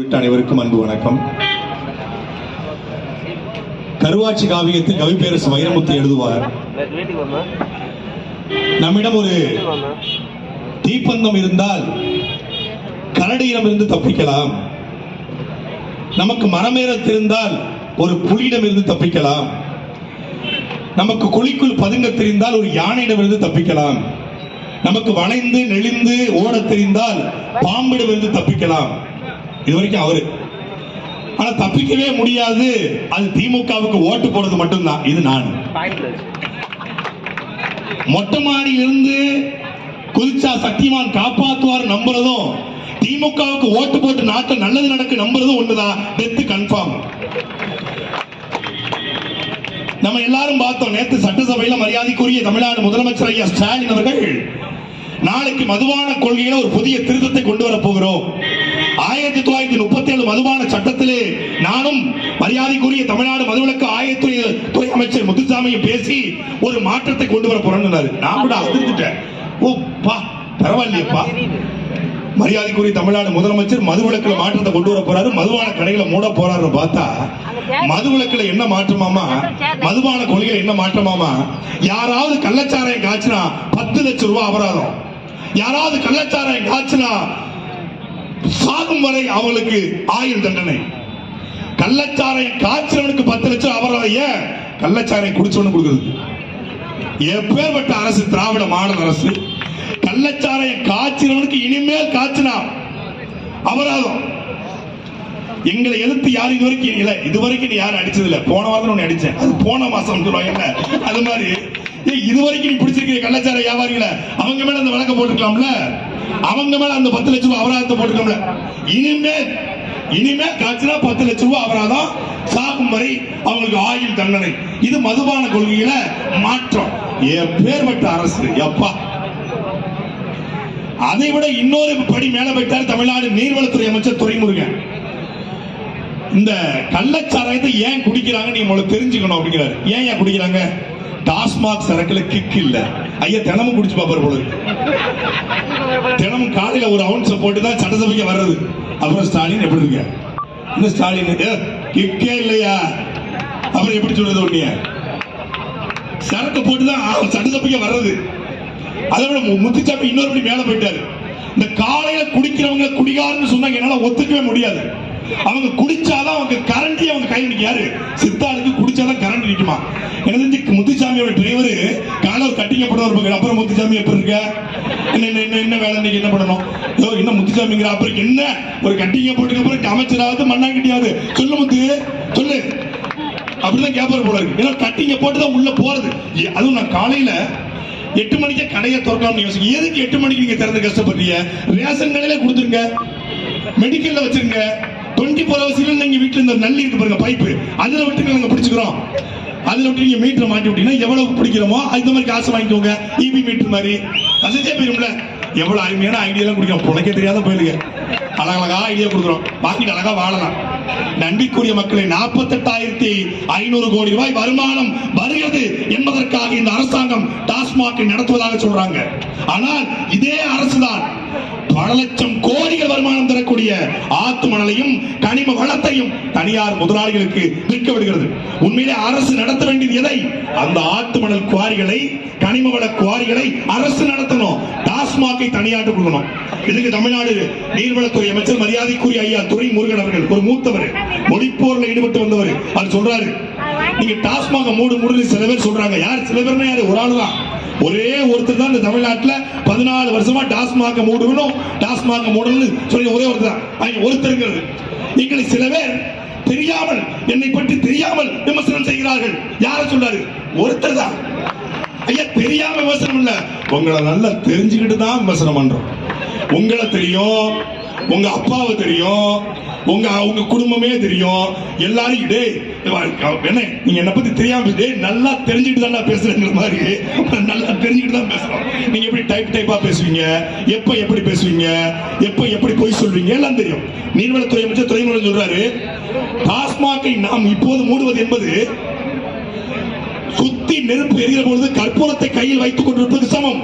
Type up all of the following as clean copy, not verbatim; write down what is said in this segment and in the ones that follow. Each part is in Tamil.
உள்ளிட்ட அனைவருக்கும் அன்பு வணக்கம். கருவாச்சி காவியத்தில் கவிப்பேரசு வைரமுத்து எழுதுவார், நம்மிடம் ஒரு தீப்பந்தம் இருந்தால் கரடியிடமிருந்து தப்பிக்கலாம், நமக்கு மரமேற தெரிந்தால் ஒரு புலியிடமிருந்து தப்பிக்கலாம், நமக்கு குழிக்குள் பதுங்க தெரிந்தால் ஒரு யானையிடமிருந்து தப்பிக்கலாம், நமக்கு வளைந்து நெளிந்து ஓட தெரிந்தால் பாம்பிடமிருந்து தப்பிக்கலாம். இதுவரைக்கும் அவரு. ஆனா தப்பிக்கவே முடியாது, அது திமுகவுக்கு ஓட்டு போடுறது மட்டும்தான். இது நான் மொட்டை மாடியிலிருந்து குதிச்சா சத்தியமான் காப்பாற்றுவார் நம்புறதும், திமுகவுக்கு ஓட்டு போட்டு நாட்டில் நல்லது நடக்கு நம்புறதும் ஒண்ணுதான். Death confirm. நம்ம எல்லாரும் பார்த்தோம், நேற்று சட்டசபையில் மரியாதைக்குரிய தமிழ்நாடு முதலமைச்சர் ஐயா ஸ்டாலின் அவர்கள் நாளைக்கு மதுபான கொள்கையில ஒரு புதிய திருத்தத்தை கொண்டு வர போகிறோம். 1937 மதுபான சட்டத்திலே நானும் மரியாதைக்குரிய தமிழ்நாடு மதுவிலக்கு ஆயத்துறை அமைச்சர் முத்துசாமியும் பேசி ஒரு மாற்றத்தை கொண்டு வர போறோம்னு நான் கூட அதிர்ந்துட்டேன். ஓ பா, பரவாயில்லையப்பா, மரியாதைக்குரிய தமிழ்நாடு முதலமைச்சர் மதுவிலக்குல மாற்றத்தை கொண்டு வர போறாரு, மதுபான கடைகளை மூட போறாரு. பார்த்தா மதுவிலக்குல என்ன மாற்றமாமா, மதுபான கொள்கையில என்ன மாற்றமாமா, யாராவது கள்ளச்சாராயம் காய்ச்சினா 10 லட்சம் ரூபாய் அபராதம், யாராவது கள்ளச்சாராயம் காய்ச்சினா சாகும் வரை அவங்களுக்கு ஆயுள் தண்டனை. கள்ளச்சாராயம் காய்ச்சவனுக்கு 10 லட்சம் அபராதம். ஏன்? கள்ளச்சாராயம் குடிச்சவனு கொடுக்குறது. எப்பேற்பட்ட அரசு திராவிட மாடல் அரசு! கள்ளச்சாராயம் காய்ச்சினவனுக்கு இனிமேல் காய்ச்சினா அபராதம். எங்களை எதிர்த்து யாரும் இதுவரைக்கும் இல்ல, இதுவரைக்கும் நீ யாரும் அடிச்சது இல்ல. போன வாரம் ஒண்ணு அடிச்சேன், அது போன மாசம் சொல்லுவாங்க. அது மாதிரி இதுவரைக்கும் நீ பிடிச்சிருக்கிற கள்ளச்சார வியாபாரிகளை அவங்க மேல அந்த வழக்க போட்டுக்கலாம்ல, அவங்க மேல அந்த 10 லட்சம் ரூபாய் அபராதத்தை போட்டுக்கலாம்ல. இனிமேல் காய்ச்சினா 10 லட்சம் ரூபாய் அபராதம், சாகும் வரை அவங்களுக்கு ஆயுள் தண்டனை. இது மதுபான கொள்கையில மாற்றம். எப்பேற்பட்ட அரசு எப்பா! அதை விட இன்னொரு படி மேல போயிட்டார் தமிழ்நாடு நீர்வளத்துறை அமைச்சர் துரைமுருகன். இந்த கள்ளச்சாராயத்தை ஏன் குடிக்கிறாங்க நீங்க உங்களுக்கு தெரிஞ்சுக்கணும் அப்படிங்கிறாரு. ஏன் குடிக்கிறாங்க? டாஸ்மாக் சரக்குல கிக் இல்ல. ஐயா தினமும் குடிச்சு பாப்பாரு போல இருக்கு. தினமும் காலையில ஒரு அவுன்ஸ் போட்டுதான் சட்டசபைக்கு வர்றது. அப்புறம் ஸ்டாலின் எப்படி இருக்க? இந்த ஸ்டாலின் கிக்கே இல்லையா, அப்புறம் எப்படி சொல்றது? ஒன்னிய சரக்கு போட்டுதான் சட்டசபைக்கு வர்றது. அதை விட முத்துச்சாமி இன்னொரு மேல போயிட்டாரு. இந்த காலையில குடிக்கிறவங்க குடிகாரன்னு சொன்னாங்க, என்னால ஒத்துக்கவே முடியாது. அவங்க குடிச்சாதான் அவங்க கரண்டி அவங்க கை நிக்காரு. சித்தாளுக்கு குடிச்சாதான் கரண்ட் நிக்குமா? எனக்கு முத்துசாமியோட டிரைவர் காலையில ஒரு கட்டிங்க போட இருப்பாங்க. அப்புறம் முத்துசாமி எப்படி இருக்க, என்ன வேலை இன்னைக்கு என்ன பண்ணணும், என்ன முத்துசாமிங்கிற அப்புறம் என்ன ஒரு கட்டிங்க போட்டுக்க அப்புறம் அமைச்சராவது மண்ணாங்கட்டியாவது சொல்லு முத்து சொல்லு அப்படிதான் கேப்பாரு போல இருக்கு. ஏன்னா கட்டிங்க போட்டுதான் உள்ள போறது. அதுவும் நான் காலையில 8 மணிக்கு கடையை திறக்கலாம்னு யோசிக்க. எதுக்கு 8 மணிக்கு நீங்க திறந்து கஷ்டப்படுறீங்க? ரேஷன் கடையில கொடுத்துருங்க, மெடிக்கல்ல வச்சிருங்க, 24 hours நீங்க வீட்டுல இந்த நல்லி இருக்கு பாருங்க பைப்பு, அதுல விட்டு நாங்க பிடிச்சுக்கிறோம். அதுல விட்டு நீங்க மீட்டர் மாட்டி விட்டீங்கன்னா எவ்வளவு பிடிக்கிறோமோ அந்த மாதிரி காசு வாங்கிக்கோங்க. இபி மீட்டர் மாதிரி அசைச்சே போயிரும்ல. எவ்வளவு அருமையான ஐடியா எல்லாம் குடிக்கிறோம். புழைக்க தெரியாத போயிடுங்க, அழகழகா ஐடியா கொடுக்குறோம், வாங்கிட்டு அழகா வாழலாம். நன்றிக்குரிய மக்களை, 48,500 கோடி ரூபாய் வருமானம் வருகிறது என்பதற்காக இந்த அரசாங்கம் டாஸ்மாகை நடத்துவதாக சொல்றாங்க. ஆனால் இதே அரசுதான் பல லட்சம் கோடிகள் வருமானம் தரக்கூடிய ஆத்து மணலையும் கனிம வளத்தையும் தனியார் முதலாளிகளுக்கு விற்க விடுகிறது. உண்மையிலே அரசு நடத்த வேண்டியது எதை? அந்த ஆத்து மணல் குவாரிகளை, கனிம வள குவாரிகளை அரசு நடத்தணும், டாஸ்மாகை தனியாட்டு கொடுக்கணும். இதுக்கு தமிழ்நாடு நீர்வளத்துறை அமைச்சர் மரியாதைக்குரிய ஐயா துரைமுருகன் அவர்கள், ஒரு மூத்தவர், மொழிப்போர்ல ஈடுபட்டு வந்தவர், அவர் சொல்றாரு, நீங்க டாஸ்மாக மூடு சில பேர் சொல்றாங்க. யார் சில பேர்னா? யாரு? ஒரு ஆளு தான், ஒரே ஒருத்தர் தான் இந்த தமிழ்நாட்டில் 14 வருஷமா டாஸ்மாக மூடணும் சொல்லி ஒரே ஒருத்தர் தான். ஒருத்தருங்கிறது எங்களை சில பேர் தெரியாமல், என்னை பற்றி தெரியாமல் விமர்சனம் செய்கிறார்கள். யார சொல்றாரு? ஒருத்தர் தான். ஐயா தெரியாம விமர்சனம் இல்ல, உங்களை நல்லா தெரிஞ்சுக்கிட்டு தான் விமர்சனம் பண்றோம். உங்களை தெரியும், உங்க அப்பாவை தெரியும், உங்க குடும்பமே தெரியும். எல்லாரும் என்ன நீங்க என்ன பத்தி தெரியாம நல்லா தெரிஞ்சுட்டு தான் பேசுறேங்கிற மாதிரி நல்லா தெரிஞ்சுட்டு தான் பேசுறோம். நீங்க எப்படி டைப்பா பேசுவீங்க, எப்ப எப்படி பேசுவீங்க, எப்ப எப்படி போய் சொல்வீங்க எல்லாம் தெரியும். நீர்வளத்துறை அமைச்சர் துரைமுருகன் சொல்றாரு, டாஸ்மாகை நாம் இப்போது மூடுவது என்பது சுத்தி சுத்தி நெருப்பு எரிகிற பொழுது கற்பூரத்தை கையில் வைத்துக் கொண்டிருப்பது சமம்.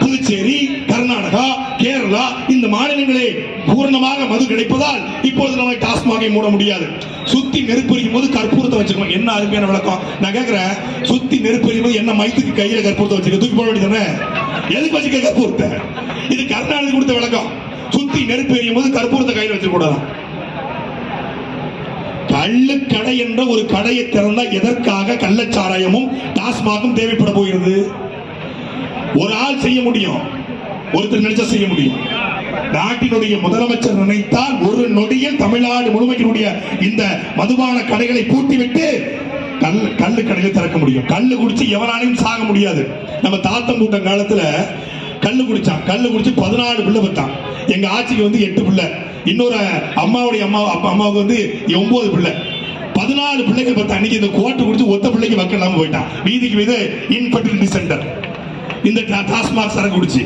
புதுச்சேரி, கர்நாடகா, கேரளா இந்த மாநிலங்களே பூர்ணமாக மது கிடைப்பதால் இப்போது நம்ம டாஸ்மாகை மூட முடியாது. சுத்தி நெருப்பு எரியும் போது கற்பூரத்தை வச்சுக்கணும். என்ன அருமையான விளக்கம். நான் கேட்கிறேன், சுத்தி நெருப்பு எரியும் போது என்ன மைத்துக்கு கையில கற்பூரத்தை வச்சுக்க, தூக்கி போட வேண்டியதானே? எதுக்கு வச்சுக்க கற்பூரத்தை? இது கர்நாடகா கொடுத்த விளக்கம். சுத்தி நெருப்பு எரியும் போது கற்பூரத்தை கையில் வச்சுக்க கூடாது. கள்ளுக்கடை என்ற ஒரு கடையை திறந்தா எதற்காக கள்ளச்சாராயமும் டாஸ்மாகும் தேவைப்பட போகிறது? ஒரு ஆள் செய்ய முடியும், ஒருத்தர் நினைச்சா செய்ய முடியும். நாட்டினுடைய முதலமைச்சர் நினைத்தால் ஒரு நொடியில் தமிழ்நாடு முழுமையினுடைய இந்த மதுபான கடைகளை பூட்டிவிட்டு கள்ளு கடையை திறக்க முடியும். கள்ளு குடிச்சு எவனாலையும் சாக முடியாது. நம்ம தாத்தன் கூட்டம் காலத்துல கள்ளு குடிச்சான். கள்ளு குடிச்சு 14 பிள்ளை பெற்றான். எங்க ஆட்சிக்கு வந்து 8 பிள்ளை, இன்னொரு அம்மாவுடைய அம்மாவுக்கு வந்து 9 பிள்ளை, 14 பிள்ளைகள் பெற்ற. அன்னைக்கு இந்த கோட்டை குடிச்சு ஒத்த பிள்ளைக்கு வக்க இல்லாம போயிட்டான். வீதிக்கு வீது இன்ஃபர்டிலிட்டி சென்டர். இந்த டாஸ்மாக் சரக்கு குடிச்சு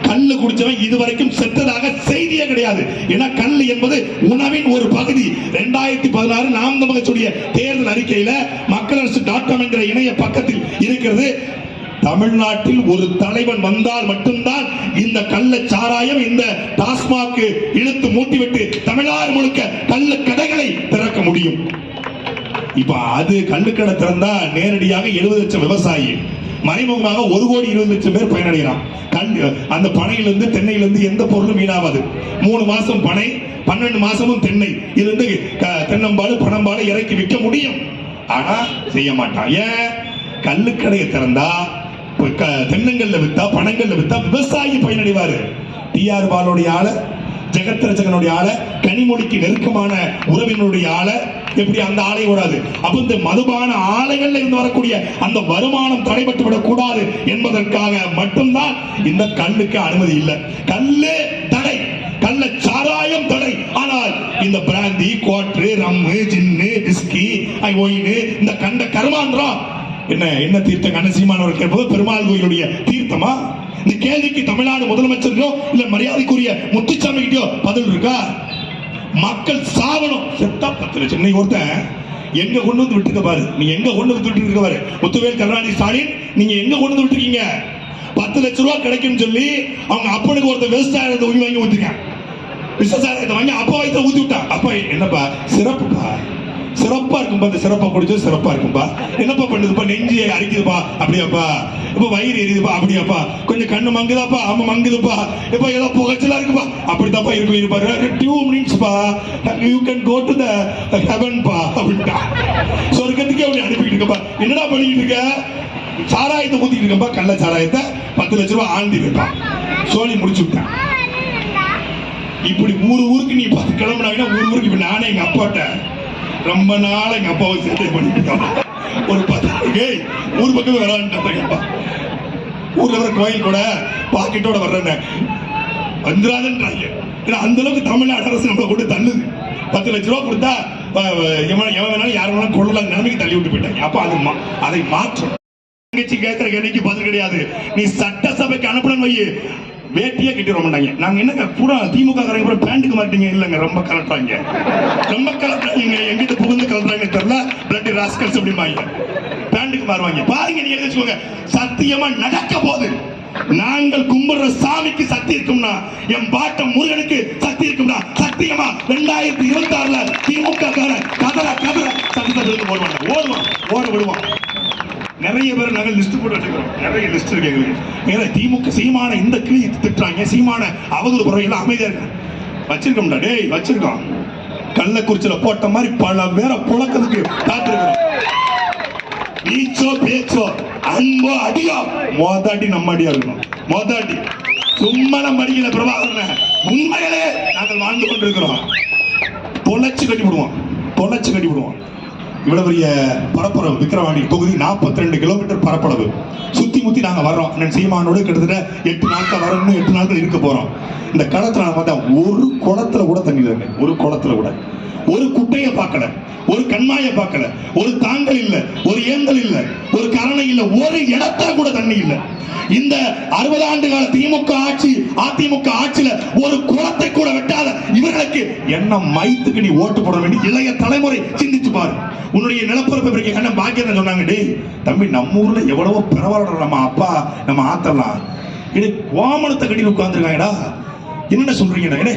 கள்ளு குடிச்சவன் இதுவரைக்கும் செத்ததாக செய்தியே கிடையாது. ஏன்னா கள்ளு என்பது உணவின் ஒரு பகுதி. 2016 நாம் தமிழர் தேர்தல் அறிக்கையில மக்களரசு.com என்கிற இணைய பக்கத்தில் இருக்கிறது. தமிழ்நாட்டில் ஒரு தலைவன் வந்தால் மட்டும்தான் இந்த கள்ள சாராயம் இந்த டாஸ்மாக் இழுத்து மூட்டிவிட்டு தமிழ்நாடு முழுக்க கள்ளு கடைகளை திறக்க முடியும். இப்ப அது கள்ளுக்கடை திறந்தா நேரடியாக 70 லட்சம் விவசாயி, மறைமுகமாக 1,20,00,000 பேர் பயனடைகிறான். அந்த பனையிலிருந்து தென்னையிலிருந்து எந்த பொருளும் வீணாவது. 3 மாசம் பனை, 12 மாசமும் தென்னை, இருந்து தென்னம்பாடு பனம்பாடு இறக்கி விற்க முடியும். ஆனா செய்ய மாட்டான். ஏன்? கள்ளுக்கடையை திறந்தா தென்னங்கள்ல வித்தா பனங்கள்ல வித்தா விவசாயி பயனடைவாரு. டிஆர் பாலுடைய ஆள, ஜெகத் ரட்சகனுடைய ஆள, கனிமொழிக்கு நெருக்கமான உறவினுடைய ஆள, எப்படி அந்த ஆலை ஓடாது? அப்ப இந்த மதுபான ஆலைகள்ல இருந்து வரக்கூடிய அந்த வருமானம் தடைபட்டு விடக் கூடாது என்பதற்காக மட்டும்தான் இந்த கல்லுக்கு அனுமதி இல்லை. கல்லு தடை, கள்ள சாராயம் தடை. ஆனால் இந்த பிராந்தி, குவாட்ரு, ரம்மு, ஜின்னு, விஸ்கி, ஒயின், இந்த கண்ட கர்மாந்திரம் என்ன தீர்த்தம்? கண்ணசீமானவர் கேட்பது பெருமாள் கோயிலுடைய தீர்த்தமா? இந்த கேள்விக்கு தமிழ்நாடு முதலமைச்சரோ இல்ல மரியாதைக்குரிய முத்துசாமி கிட்டயோ பதில் இருக்கா? மக்கள் சாவணும், செத்தா 10 லட்சம். நீ ஒருத்தன் எங்க கொண்டு வந்து விட்டுருக்க பாரு, நீ எங்க கொண்டு வந்து விட்டு பாரு. முத்துவேல் கருணாநிதி ஸ்டாலின், நீங்க எங்க கொண்டு வந்து விட்டுருக்கீங்க? 10 லட்சம் ரூபாய் கிடைக்கும் சொல்லி அவங்க அப்பனுக்கு ஒருத்தர் விவசாயத்தை வாங்கி ஊத்திருக்கான். விவசாயத்தை வாங்கி அப்பா வயிற்று ஊத்தி விட்டான். அப்பா என்னப்பா சிறப்புப்பா, சிறப்பா இருக்கும்பா, இந்த சிறப்பா குடிச்சது சிறப்பா இருக்கும்பா. என்னப்பா பண்ணுதுப்பா? நெஞ்சியை அரிக்குதுப்பா. அப்படியாப்பா? இப்ப வயிறு எரியுதுப்பா. அப்படியாப்பா? கொஞ்சம் கண்ணு மங்குதாப்பா? ஆமா மங்குதுப்பா. இப்ப ஏதோ புகைச்சலா இருக்குப்பா. அப்படித்தாப்பா இருக்கும். இருப்பாரு 2 minutes பா, you can go to the heaven பா அப்படின்ட்டா. சொர்க்கத்துக்கே அப்படி அனுப்பிட்டு இருக்கப்பா. என்னடா பண்ணிட்டு இருக்க? சாராயத்தை ஊத்திட்டு இருக்கப்பா. கள்ள சாராயத்தை 10 லட்சம் ரூபாய் ஆண்டி இருப்பான். சோழி முடிச்சு விட்டான். இப்படி ஊருக்கு நீ பார்த்து கிளம்புனாங்கன்னா ஊருக்கு இப்ப நானே எங்க அப்பாட்ட ரொம்ப நாள் எங்க அப்பாவை சேர்த்து பண்ணிட்டு ஒரு 10 ஊர் பக்கமே வரான்ப்பா. ஊர்ல வர கோயில் கூட பாக்கெட்டோட வர்றேன் வந்துடாதுன்றாங்க. அந்த அளவுக்கு தமிழ்நாடு அரசு நம்மளை கொண்டு தள்ளுது. 10 லட்சம் ரூபாய் கொடுத்தா எவன் வேணாலும் யார் வேணாலும் கொள்ளலாம் நிலைமைக்கு தள்ளி விட்டு போயிட்டாங்க. அப்ப அதை மாற்றம். கேட்கிற கேள்விக்கு பதில் கிடையாது. நீ சட்டசபைக்கு அனுப்பணும் வை, வேட்டியே கட்டி வர மாட்டாங்க. நாங்க என்னங்க பூரா திமுக காரங்க பேண்ட்டுக்கு மாட்டீங்க இல்லங்க, ரொம்ப கலட்டுறாங்க, ரொம்ப கலட்டுறாங்க. எங்கிட்ட புகுந்து கலட்டுறாங்க தெரியல, பிளட் ராஸ்கல்ஸ் அப்படிமாங்க. பேண்ட்டுக்கு மாறுவாங்க. பாருங்க, நீங்க எழுதிச்சுக்கோங்க. சத்தியமா நடக்க போகுது. நாங்கள் கும்பிடுற சாமிக்கு சக்தி இருக்கும்னா, என் பாட்ட முருகனுக்கு சக்தி இருக்கும்னா, சத்தியமா 2026 திமுக கதற சட்டசபைக்கு ஓடுவான், ஓட விடுவான். நிறைய பேர் நாங்கள் லிஸ்ட் போட்டு வச்சுக்கிறோம். நிறைய லிஸ்ட் இருக்கு. திமுக சீமான இந்த கிளி திட்டுறாங்க, சீமான அவதூறு பறவைகள் அமைதியா இருக்க வச்சிருக்கோம்டா. டேய் வச்சிருக்கோம். கள்ளக்குறிச்சியில போட்ட மாதிரி பல பேரை புழக்கிறதுக்கு காத்திருக்கிறோம். நீச்சோ பேச்சோ அன்போ அடியோ மோதாட்டி நம்ம அடியா இருக்கணும். மோதாட்டி சும்மா நம்ம அடிக்கல பிரபாகரன். உண்மையிலே நாங்கள் வாழ்ந்து கொண்டிருக்கிறோம். தொலைச்சு கட்டிவிடுவோம், தொலைச்சு கட்டிவிடுவோம். இவ்வளவு பெரிய பரப்பளவு விக்கிரவாண்டி தொகுதி 42 கிலோமீட்டர் பரப்பளவு சுத்தி முத்தி நாங்க வர்றோம். அண்ணன் சீமானோடு கிட்டத்தட்ட 8 நாட்கள் வரணும், 8 நாட்கள் இருக்க போறோம். இந்த களத்துல நான் பார்த்தா ஒரு குளத்துல கூட தண்ணி இல்லை, ஒரு குளத்துல கூட ஒரு குட்டையை பார்க்கல, ஒரு கண்மாயை பார்க்கல, ஒரு தாங்கல் இல்ல, ஒரு ஏந்தல் இல்ல, ஒரு கரணை இல்ல, ஒரு இடத்துல கூட தண்ணி இல்ல. இந்த 60 ஆண்டு கால திமுக ஆட்சி, அதிமுக ஆட்சியில ஒரு குளத்தை கூட வெட்டாத இவர்களுக்கு என்ன மைத்துக்கு நீ ஓட்டு போட வேண்டிய இளைய தலைமுறை சிந்திச்சு பாரு. உன்னுடைய நிலப்பரப்பு பிரிக்க கண்ண பாக்கியம் சொன்னாங்க. டேய் தம்பி, நம்ம ஊர்ல எவ்வளவோ பரவாயில்ல, நம்ம அப்பா நம்ம ஆத்தலாம் இடே கோமணத்தை கட்டி உட்கார்ந்துருக்காங்கடா. என்ன சொல்றீங்க?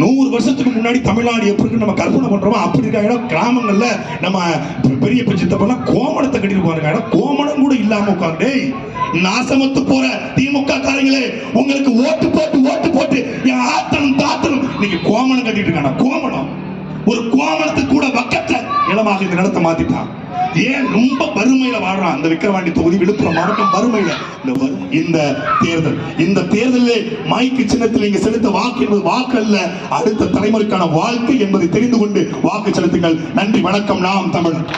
100 வருஷத்துக்கு முன்னாடி தமிழ்நாடு எப்படி நம்ம கற்பனை பண்றோமோ அப்படி இருக்காங்க. கிராமங்கள்ல நம்ம பெரிய சித்தப்பெல்லாம் கோமணத்தை கட்டி உட்கார்ந்துருக்காங்க. கோமணம் கூட இல்லாம உட்கார்ந்து நாசமத்து போற திமுக காரங்களே, உங்களுக்கு ஓட்டு போட்டு என் ஆத்தனும் தாத்தனும் இன்னைக்கு கோமணம் கட்டிட்டு இருக்காங்க. கோமணம், ஒரு கோமணத்துக்கு கூட பக்கத்துல நிலமாக இந்த நிலத்தை மாத்திட்டான். ஏன்? ரொம்ப வறுமையில வாழ்றான். அந்த விக்கிரவாண்டி தொகுதி, விழுப்புரம் மாவட்டம் வறுமையில. இந்த தேர்தலில் மைக்கு சின்னத்தில் நீங்க செலுத்த வாக்கு என்பது வாக்கு அல்ல, அடுத்த தலைமுறைக்கான வாழ்க்கை என்பதை தெரிந்து கொண்டு வாக்கு செலுத்துங்கள். நன்றி, வணக்கம். நாம் தமிழர்.